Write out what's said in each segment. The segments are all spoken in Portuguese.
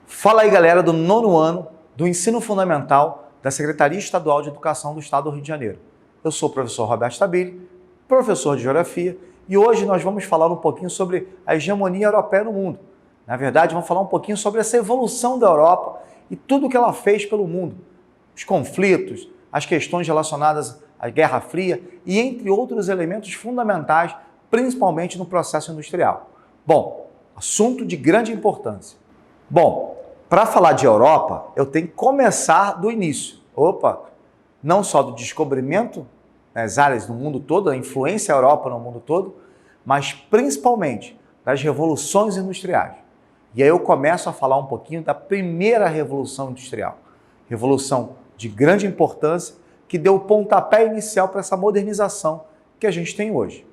Fala aí, galera do nono ano do Ensino Fundamental da Secretaria Estadual de Educação do Estado do Rio de Janeiro. Eu sou o professor Roberto Stabile, professor de Geografia, e hoje nós vamos falar um pouquinho sobre a hegemonia europeia no mundo. Na verdade, vamos falar um pouquinho sobre essa evolução da Europa e tudo o que ela fez pelo mundo. Os conflitos, as questões relacionadas à Guerra Fria e entre outros elementos fundamentais, principalmente no processo industrial. Bom, assunto de grande importância. Bom, para falar de Europa, eu tenho que começar do início. Não só do descobrimento das áreas no mundo todo, a influência da Europa no mundo todo, mas principalmente das revoluções industriais. E aí eu começo a falar um pouquinho da primeira revolução industrial. Revolução de grande importância que deu o pontapé inicial para essa modernização que a gente tem hoje.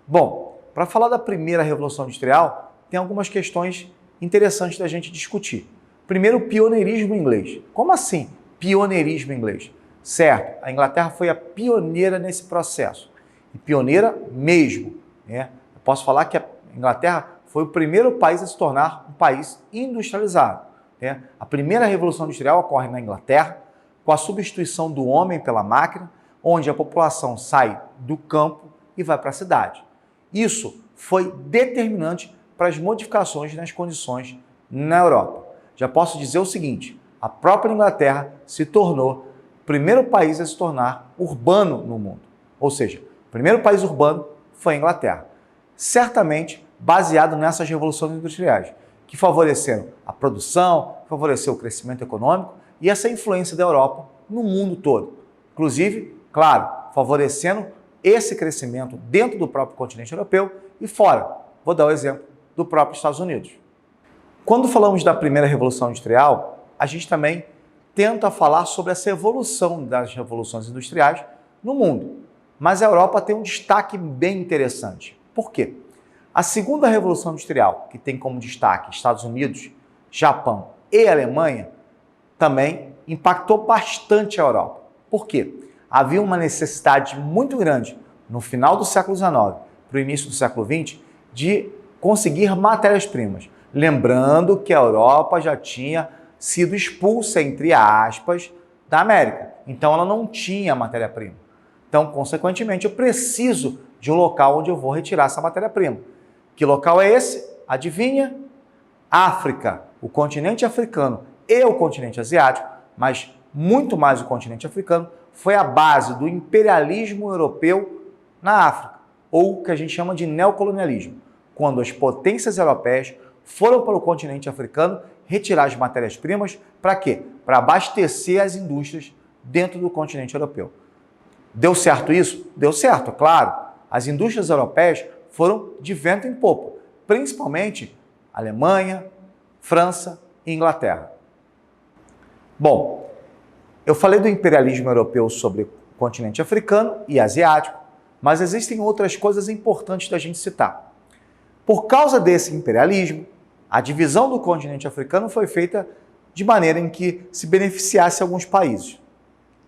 Bom, para falar da primeira revolução industrial, tem algumas questões interessantes da gente discutir. Primeiro, o pioneirismo inglês. Como assim pioneirismo inglês? Certo, a Inglaterra foi a pioneira nesse processo. E pioneira mesmo. Eu posso falar que a Inglaterra foi o primeiro país a se tornar um país industrializado. A primeira revolução industrial ocorre na Inglaterra, com a substituição do homem pela máquina, onde a população sai do campo e vai para a cidade. Isso foi determinante para as modificações nas condições na Europa. Já posso dizer o seguinte, a própria Inglaterra se tornou o primeiro país a se tornar urbano no mundo. Ou seja, o primeiro país urbano foi a Inglaterra. Certamente baseado nessas revoluções industriais, que favoreceram a produção, favoreceu o crescimento econômico e essa influência da Europa no mundo todo. Inclusive, claro, favorecendo esse crescimento dentro do próprio continente europeu e fora. Vou dar o exemplo do próprio Estados Unidos. Quando falamos da primeira revolução industrial, a gente também tenta falar sobre essa evolução das revoluções industriais no mundo. Mas a Europa tem um destaque bem interessante. Por quê? A segunda revolução industrial, que tem como destaque Estados Unidos, Japão e Alemanha, também impactou bastante a Europa. Por quê? Havia uma necessidade muito grande no final do século XIX para o início do século XX de conseguir matérias-primas. Lembrando que a Europa já tinha sido expulsa, entre aspas, da América. Então ela não tinha matéria-prima. Então, consequentemente, eu preciso de um local onde eu vou retirar essa matéria-prima. Que local é esse? Adivinha? África, o continente africano e o continente asiático, mas muito mais o continente africano, foi a base do imperialismo europeu na África, ou o que a gente chama de neocolonialismo, quando as potências europeias foram para o continente africano retirar as matérias-primas para quê? Para abastecer as indústrias dentro do continente europeu. Deu certo isso? Deu certo, claro. As indústrias europeias foram de vento em popa, principalmente Alemanha, França e Inglaterra. Bom, eu falei do imperialismo europeu sobre o continente africano e asiático, mas existem outras coisas importantes da gente citar. Por causa desse imperialismo, a divisão do continente africano foi feita de maneira em que se beneficiasse alguns países.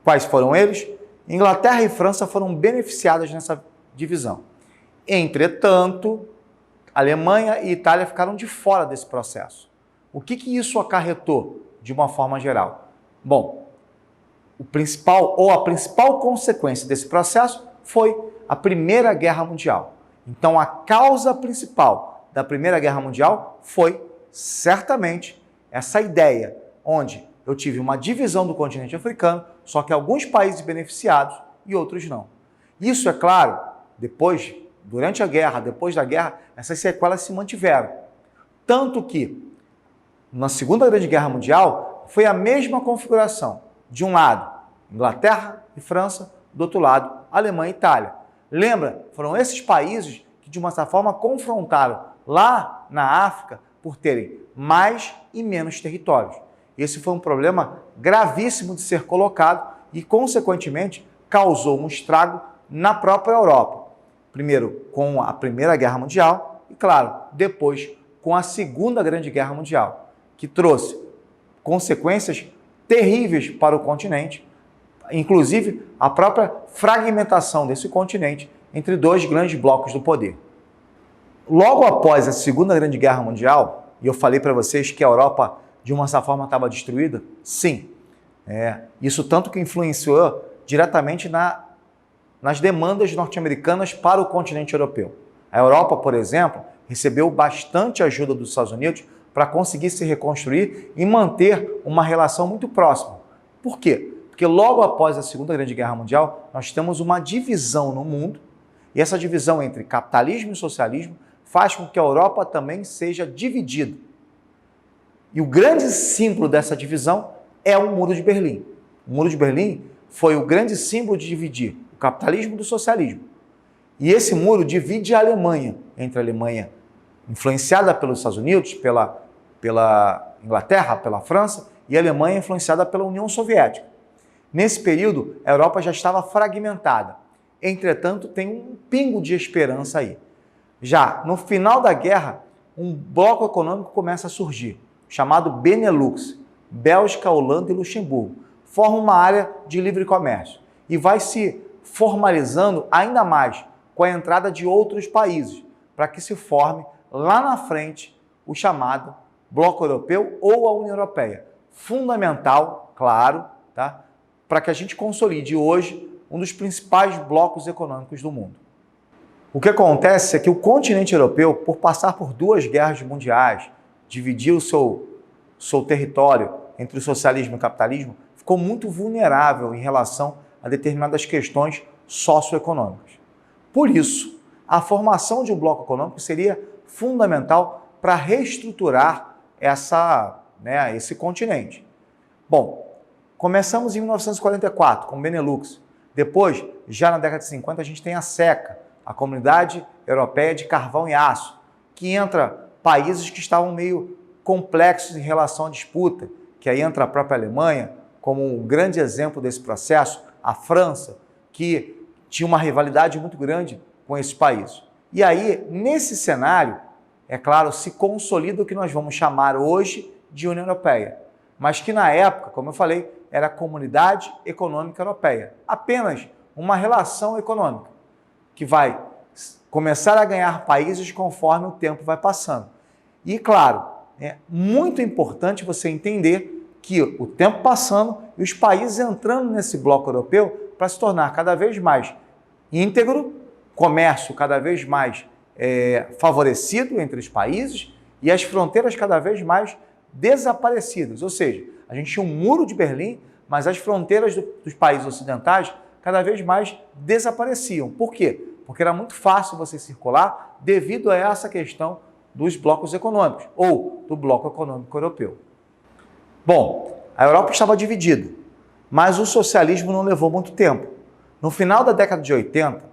Quais foram eles? Inglaterra e França foram beneficiadas nessa divisão. Entretanto, Alemanha e Itália ficaram de fora desse processo. O que isso acarretou de uma forma geral? Bom, a principal consequência desse processo foi a Primeira Guerra Mundial. Então, a causa principal da Primeira Guerra Mundial foi, certamente, essa ideia, onde eu tive uma divisão do continente africano, só que alguns países beneficiados e outros não. Isso, é claro, durante a guerra, depois da guerra, essas sequelas se mantiveram. Tanto que, na Segunda Grande Guerra Mundial, foi a mesma configuração. De um lado, Inglaterra e França, do outro lado, Alemanha e Itália. Lembra? Foram esses países que, de uma certa forma, confrontaram lá na África por terem mais e menos territórios. Esse foi um problema gravíssimo de ser colocado e, consequentemente, causou um estrago na própria Europa. Primeiro com a Primeira Guerra Mundial e, claro, depois com a Segunda Grande Guerra Mundial, que trouxe consequências terríveis para o continente, inclusive a própria fragmentação desse continente entre dois grandes blocos do poder. Logo após a Segunda Grande Guerra Mundial, e eu falei para vocês que a Europa de uma certa forma estava destruída? Sim. Isso tanto que influenciou diretamente nas demandas norte-americanas para o continente europeu. A Europa, por exemplo, recebeu bastante ajuda dos Estados Unidos para conseguir se reconstruir e manter uma relação muito próxima. Por quê? Porque logo após a Segunda Grande Guerra Mundial, nós temos uma divisão no mundo, e essa divisão entre capitalismo e socialismo faz com que a Europa também seja dividida. E o grande símbolo dessa divisão é o Muro de Berlim. O Muro de Berlim foi o grande símbolo de dividir o capitalismo do socialismo. E esse muro divide a Alemanha, entre a Alemanha influenciada pelos Estados Unidos, pela Inglaterra, pela França, e a Alemanha influenciada pela União Soviética. Nesse período, a Europa já estava fragmentada. Entretanto, tem um pingo de esperança aí. Já no final da guerra, um bloco econômico começa a surgir, chamado Benelux, Bélgica, Holanda e Luxemburgo. Forma uma área de livre comércio e vai se formalizando ainda mais com a entrada de outros países, para que se forme lá na frente o chamado Bloco Europeu ou a União Europeia. Fundamental, claro, tá? Para que a gente consolide hoje um dos principais blocos econômicos do mundo. O que acontece é que o continente europeu, por passar por 2 guerras mundiais, dividir o seu território entre o socialismo e o capitalismo, ficou muito vulnerável em relação a determinadas questões socioeconômicas. Por isso, a formação de um bloco econômico seria fundamental para reestruturar esse continente. Bom, começamos em 1944 com o Benelux. Depois, já na década de 50, a gente tem a CECA, a Comunidade Europeia de Carvão e Aço, que entra países que estavam meio complexos em relação à disputa, que aí entra a própria Alemanha, como um grande exemplo desse processo, a França, que tinha uma rivalidade muito grande com esses países. E aí, nesse cenário, é claro, se consolida o que nós vamos chamar hoje de União Europeia, mas que na época, como eu falei, era a Comunidade Econômica Europeia, apenas uma relação econômica, que vai começar a ganhar países conforme o tempo vai passando. E, claro, é muito importante você entender que o tempo passando e os países entrando nesse bloco europeu para se tornar cada vez mais íntegro, comércio cada vez mais favorecido entre os países e as fronteiras cada vez mais desaparecidas. Ou seja, a gente tinha um muro de Berlim, mas as fronteiras dos países ocidentais cada vez mais desapareciam. Por quê? Porque era muito fácil você circular devido a essa questão dos blocos econômicos ou do bloco econômico europeu. Bom, a Europa estava dividida, mas o socialismo não levou muito tempo. No final da década de 80,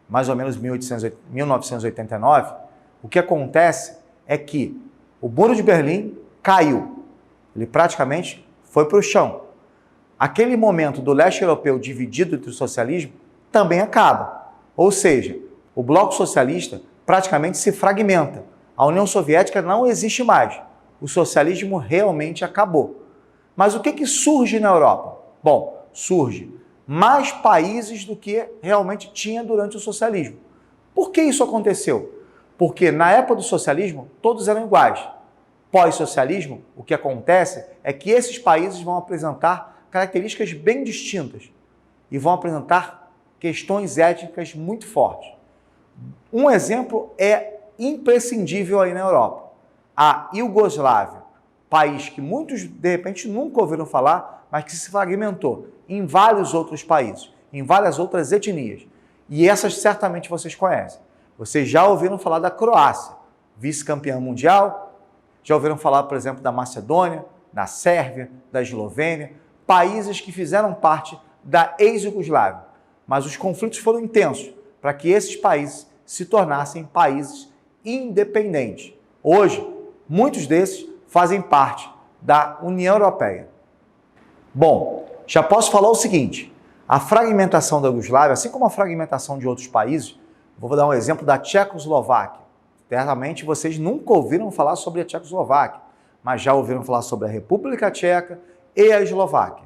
mais ou menos 1989, o que acontece é que o Muro de Berlim caiu. Ele praticamente foi para o chão. Aquele momento do leste europeu dividido entre o socialismo também acaba. Ou seja, o bloco socialista praticamente se fragmenta. A União Soviética não existe mais. O socialismo realmente acabou. Mas o que surge na Europa? Bom, surge mais países do que realmente tinha durante o socialismo. Por que isso aconteceu? Porque na época do socialismo, todos eram iguais. Pós-socialismo, o que acontece é que esses países vão apresentar características bem distintas e vão apresentar questões étnicas muito fortes. Um exemplo é imprescindível aí na Europa. A Iugoslávia, país que muitos, de repente, nunca ouviram falar, mas que se fragmentou em vários outros países, em várias outras etnias. E essas certamente vocês conhecem. Vocês já ouviram falar da Croácia, vice-campeã mundial, já ouviram falar, por exemplo, da Macedônia, da Sérvia, da Eslovênia, países que fizeram parte da ex-Iugoslávia. Mas os conflitos foram intensos para que esses países se tornassem países independentes. Hoje, muitos desses fazem parte da União Europeia. Bom, já posso falar o seguinte, a fragmentação da Iugoslávia, assim como a fragmentação de outros países, vou dar um exemplo da Tchecoslováquia. Certamente vocês nunca ouviram falar sobre a Tchecoslováquia, mas já ouviram falar sobre a República Tcheca e a Eslováquia.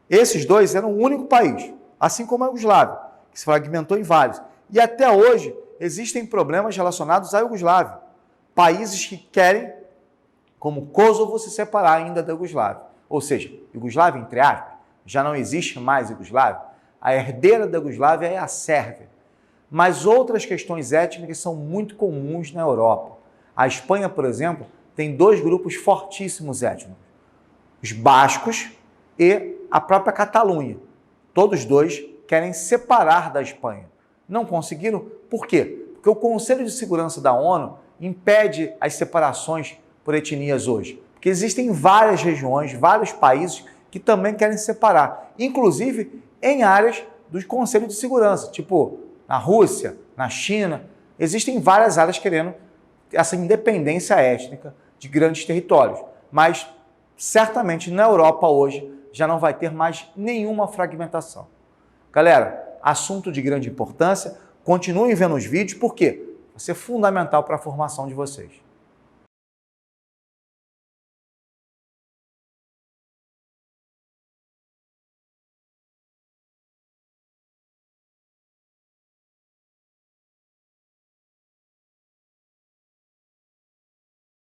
Esses dois eram um único país, assim como a Iugoslávia, que se fragmentou em vários. E até hoje existem problemas relacionados à Iugoslávia. Países que querem como Kosovo se separar ainda da Iugoslávia. Ou seja, Iugoslávia, entre aspas, já não existe mais Iugoslávia. A herdeira da Iugoslávia é a Sérvia. Mas outras questões étnicas são muito comuns na Europa. A Espanha, por exemplo, tem dois grupos fortíssimos étnicos. Os bascos e a própria Catalunha. Todos dois querem separar da Espanha. Não conseguiram? Por quê? Porque o Conselho de Segurança da ONU impede as separações por etnias hoje. Porque existem várias regiões, vários países que também querem separar, inclusive em áreas do Conselho de Segurança, tipo na Rússia, na China. Existem várias áreas querendo essa independência étnica de grandes territórios. Mas certamente na Europa hoje já não vai ter mais nenhuma fragmentação. Galera, assunto de grande importância, continuem vendo os vídeos, porque vai ser fundamental para a formação de vocês.